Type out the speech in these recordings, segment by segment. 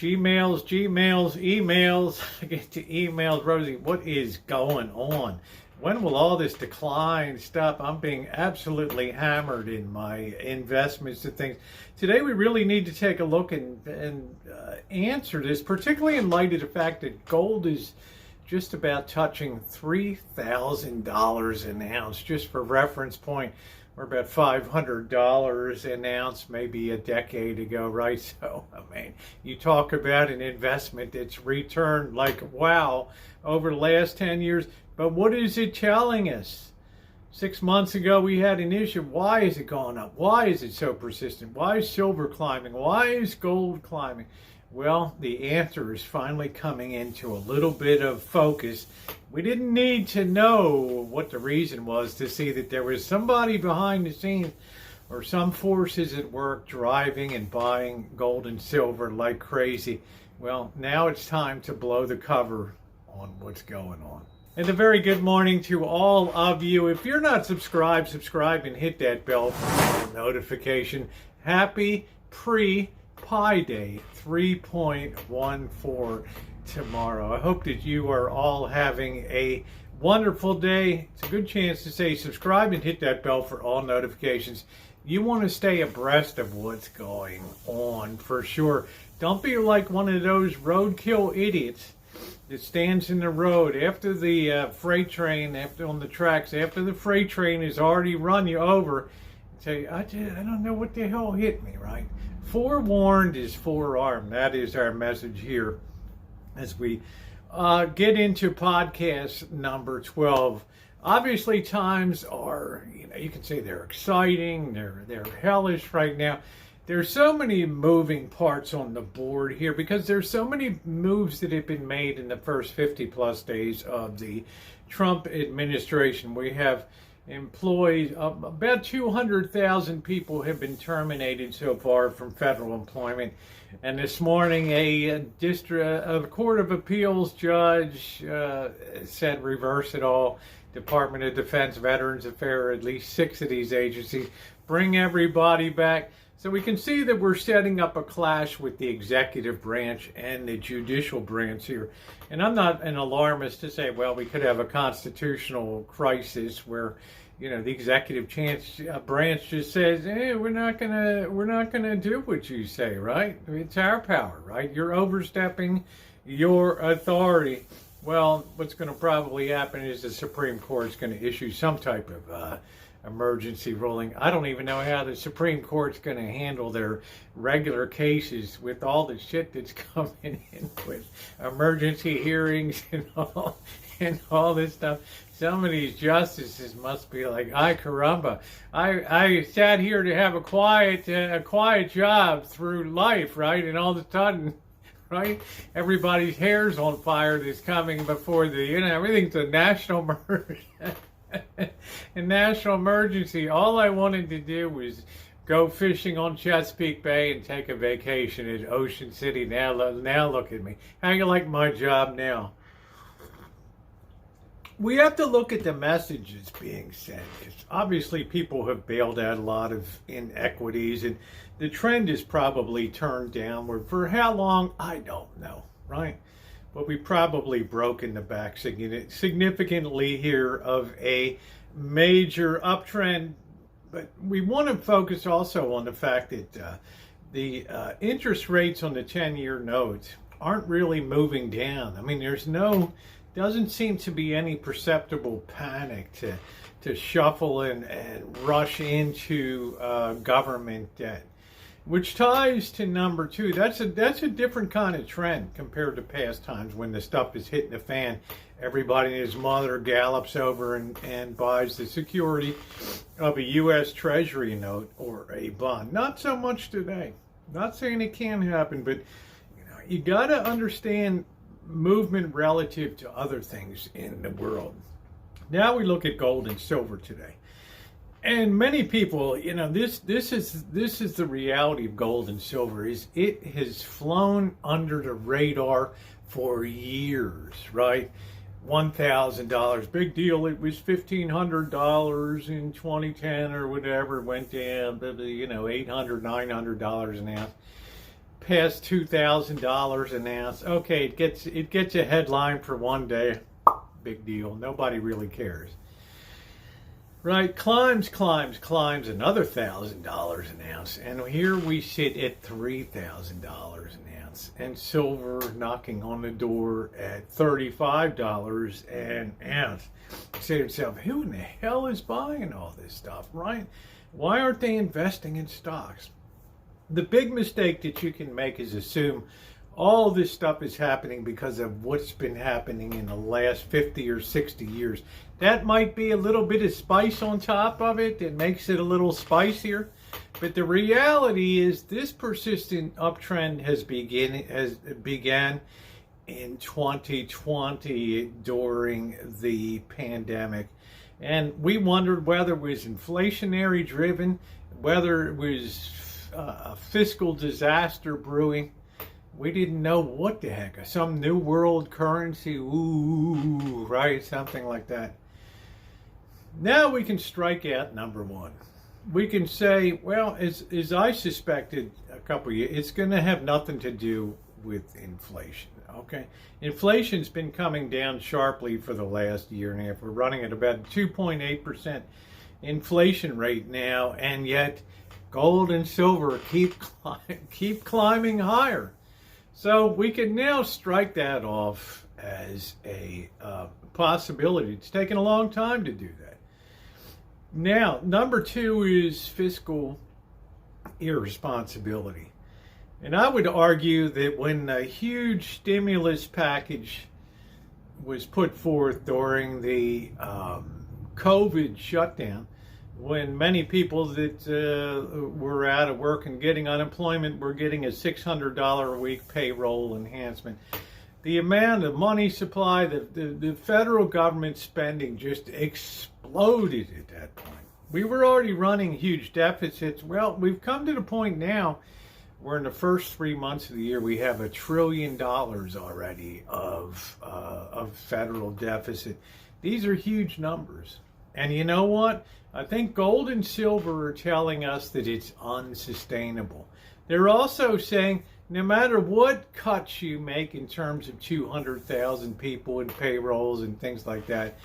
emails. I get to emails. Rosie, what is going on? When will all this decline stop? I'm being absolutely hammered in my investments and things. Today we really need to take a look and answer this, particularly in light of the fact that gold is just about touching $3,000 an ounce. Just for reference point, we're about $500 an ounce maybe a decade ago, right? So, I mean, you talk about an investment that's returned like wow over the last 10 years. But what is it telling us? 6 months ago, we had an issue. Why is it going up? Why is it so persistent? Why is silver climbing? Why is gold climbing? Well, the answer is finally coming into a little bit of focus. We didn't need to know what the reason was to see that there was somebody behind the scenes or some forces at work driving and buying gold and silver like crazy. Well, now it's time to blow the cover on what's going on. And a very good morning to all of you. If you're not subscribed, subscribe and hit that bell for notification. Happy Pi Day 3.14 tomorrow. I hope that you are all having a wonderful day. It's a good chance to say subscribe and hit that bell for all notifications. You want to stay abreast of what's going on for sure. Don't be like one of those roadkill idiots that stands in the road after the freight train, on the tracks, after the freight train has already run you over, and say, I don't know what the hell hit me, right? Forewarned is forearmed. That is our message here as we get into podcast number 12. Obviously, times are, you can say they're exciting, they're hellish right now. There's so many moving parts on the board here because there's so many moves that have been made in the first 50 plus days of the Trump administration. We have employees, about 200,000 people have been terminated so far from federal employment. And this morning, a Court of Appeals judge said reverse it all. Department of Defense, Veterans Affairs, at least 6 of these agencies, bring everybody back. So we can see that we're setting up a clash with the executive branch and the judicial branch here. And I'm not an alarmist to say, well, we could have a constitutional crisis where, the executive branch just says, hey, we're not gonna do what you say, right? It's our power, right? You're overstepping your authority. Well, what's going to probably happen is the Supreme Court is going to issue some type of emergency ruling. I don't even know how the Supreme Court's going to handle their regular cases with all the shit that's coming in with emergency hearings and all this stuff. Some of these justices must be like, ay caramba, I sat here to have a quiet job through life, right? And all of a sudden, right, everybody's hair's on fire that's coming before everything's a national emergency. All I wanted to do was go fishing on Chesapeake Bay and take a vacation in Ocean City. Now look at me. How you like my job now? We have to look at the messages being sent. Obviously, people have bailed out a lot of inequities, and the trend is probably turned downward. For how long, I don't know, right? But we've probably broken the back significantly here of a major uptrend. But we want to focus also on the fact that the interest rates on the 10-year notes aren't really moving down. I mean, doesn't seem to be any perceptible panic to shuffle and rush into government debt, which ties to number 2. That's a different kind of trend compared to past times when the stuff is hitting the fan. Everybody and his mother gallops over and buys the security of a U.S. Treasury note or a bond. Not so much today. Not saying it can't happen, but you got to understand movement relative to other things in the world. Now we look at gold and silver today. And many people, this is the reality of gold and silver, is it has flown under the radar for years, right? $1,000, big deal. It was $1,500 in 2010 or whatever. It went down to $800, $900 an ounce. past $2,000 an ounce. Okay, it gets a headline for one day. Big deal. Nobody really cares. Right, climbs another $1,000 an ounce, and here we sit at $3,000 an ounce, and silver knocking on the door at $35 an ounce. You say to yourself, who in the hell is buying all this stuff, right? Why aren't they investing in stocks? The big mistake that you can make is assume all this stuff is happening because of what's been happening in the last 50 or 60 years. That might be a little bit of spice on top of it that makes it a little spicier. But the reality is this persistent uptrend has began in 2020 during the pandemic. And we wondered whether it was inflationary driven, whether it was a fiscal disaster brewing. We didn't know what the heck. Some new world currency, ooh, right? Something like that. Now we can strike out number one. We can say, well, as I suspected a couple of years, it's going to have nothing to do with inflation, okay? Inflation's been coming down sharply for the last year and a half. We're running at about 2.8% inflation rate now, and yet gold and silver keep climbing higher. So we can now strike that off as a possibility. It's taken a long time to do that. Now, number two is fiscal irresponsibility. And I would argue that when a huge stimulus package was put forth during the COVID shutdown, when many people that were out of work and getting unemployment were getting a $600 a week payroll enhancement, the amount of money supply, the federal government spending just exploded at that point. We were already running huge deficits. Well, we've come to the point now where in the first 3 months of the year we have $1 trillion already of federal deficit. These are huge numbers. And you know what? I think gold and silver are telling us that it's unsustainable. They're also saying no matter what cuts you make in terms of 200,000 people in payrolls and things like that,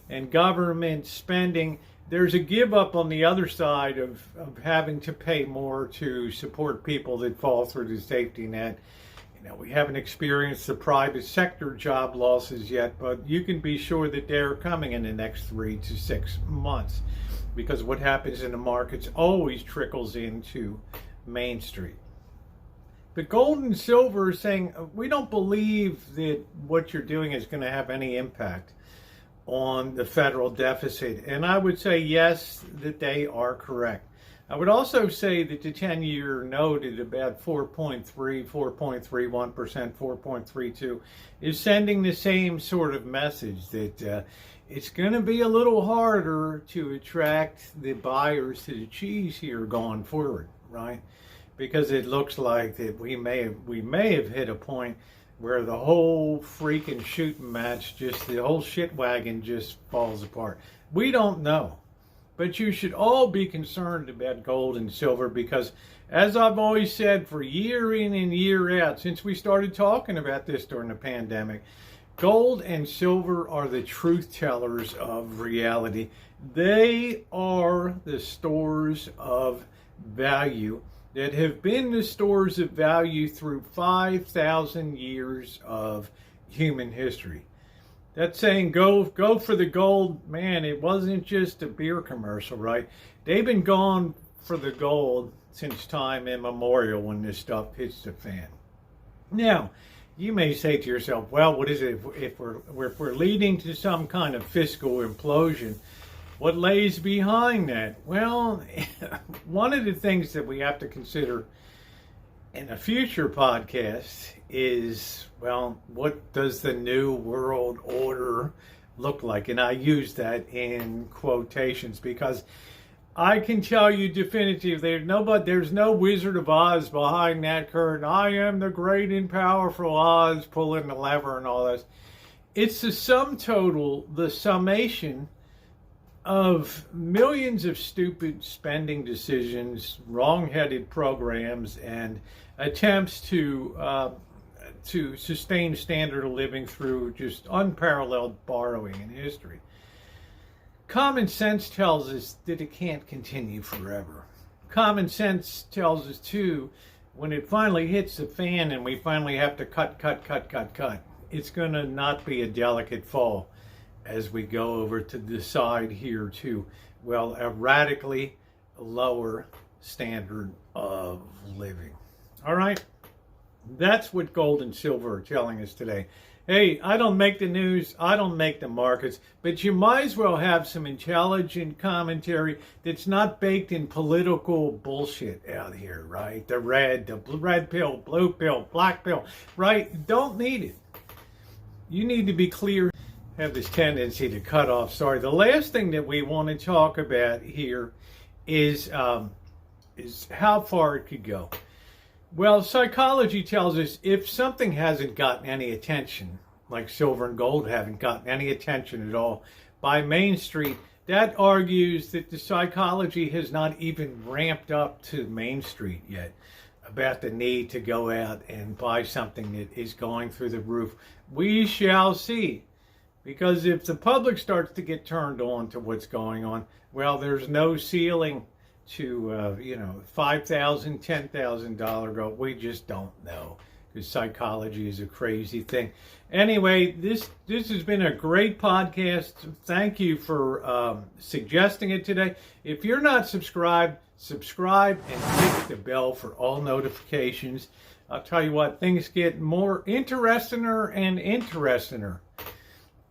and government spending, there's a give up on the other side of having to pay more to support people that fall through the safety net. You know, we haven't experienced the private sector job losses yet, but you can be sure that they're coming in the next 3 to 6 months, because what happens in the markets always trickles into Main Street. But gold and silver are saying, we don't believe that what you're doing is going to have any impact on the federal deficit. And I would say, yes, that they are correct. I would also say that the 10-year note at about 4.3, 4.31%, 4.32 is sending the same sort of message that it's going to be a little harder to attract the buyers to the cheese here going forward, right? Because it looks like that we may have hit a point where the whole freaking shooting match, just the whole shit wagon just falls apart. We don't know. But you should all be concerned about gold and silver because, as I've always said for year in and year out, since we started talking about this during the pandemic, gold and silver are the truth tellers of reality. They are the stores of value that have been the stores of value through 5,000 years of human history. That saying, go for the gold, man, it wasn't just a beer commercial, right? They've been going for the gold since time immemorial when this stuff hits the fan. Now, you may say to yourself, well, what is it if we're leading to some kind of fiscal implosion? What lays behind that? Well, one of the things that we have to consider in a future podcast is, well, what does the new world order look like? And I use that in quotations because I can tell you definitively, there's no Wizard of Oz behind that curtain. I am the great and powerful Oz pulling the lever and all this. It's the sum total, the summation of millions of stupid spending decisions, wrong-headed programs, and attempts to sustain standard of living through just unparalleled borrowing in history. Common sense tells us that it can't continue forever. Common sense tells us, too, when it finally hits the fan and we finally have to cut, it's going to not be a delicate fall as we go over to the side here to, well, a radically lower standard of living. All right? That's what gold and silver are telling us today. Hey, I don't make the news, I don't make the markets, but you might as well have some intelligent commentary that's not baked in political bullshit out here, right? The red pill, blue pill, black pill, right? Don't need it. You need to be clear. Have this tendency to cut off. Sorry. The last thing that we want to talk about here is how far it could go. Well, psychology tells us if something hasn't gotten any attention, like silver and gold haven't gotten any attention at all by Main Street, that argues that the psychology has not even ramped up to Main Street yet about the need to go out and buy something that is going through the roof. We shall see. Because if the public starts to get turned on to what's going on, well, there's no ceiling to, $5,000, $10,000 gold. We just don't know, because psychology is a crazy thing. Anyway, this has been a great podcast. Thank you for suggesting it today. If you're not subscribed, subscribe and hit the bell for all notifications. I'll tell you what, things get more interestinger and interestinger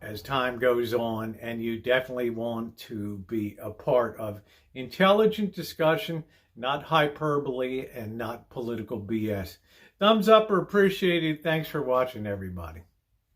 as time goes on, and you definitely want to be a part of intelligent discussion, not hyperbole and not political BS. Thumbs up are appreciated. Thanks for watching, everybody.